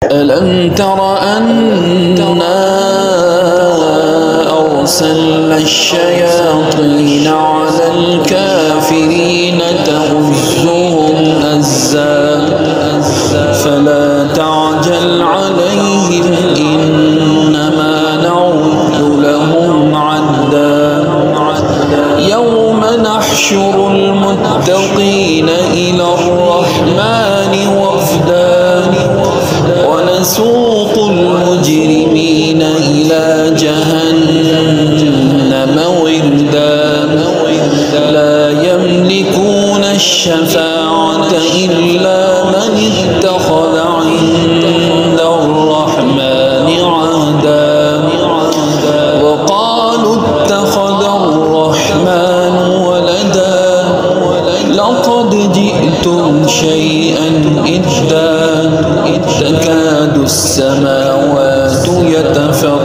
ألم تر أنا أرسلنا الشياطين على الكافرين تؤزهم أزا فلا تعجل عليهم إنما نعد لهم عدا يوم نحشر المتقين إلى الرحمن وفدا ونسوق المجرمين إلى جهنم وردا لا يملكون الشفاعة إلا من اتخذ عند الرحمن عهدا وقالوا اتخذ الرحمن ولدا لقد جئتم شيئا إدا تكاد السماوات يتفطرن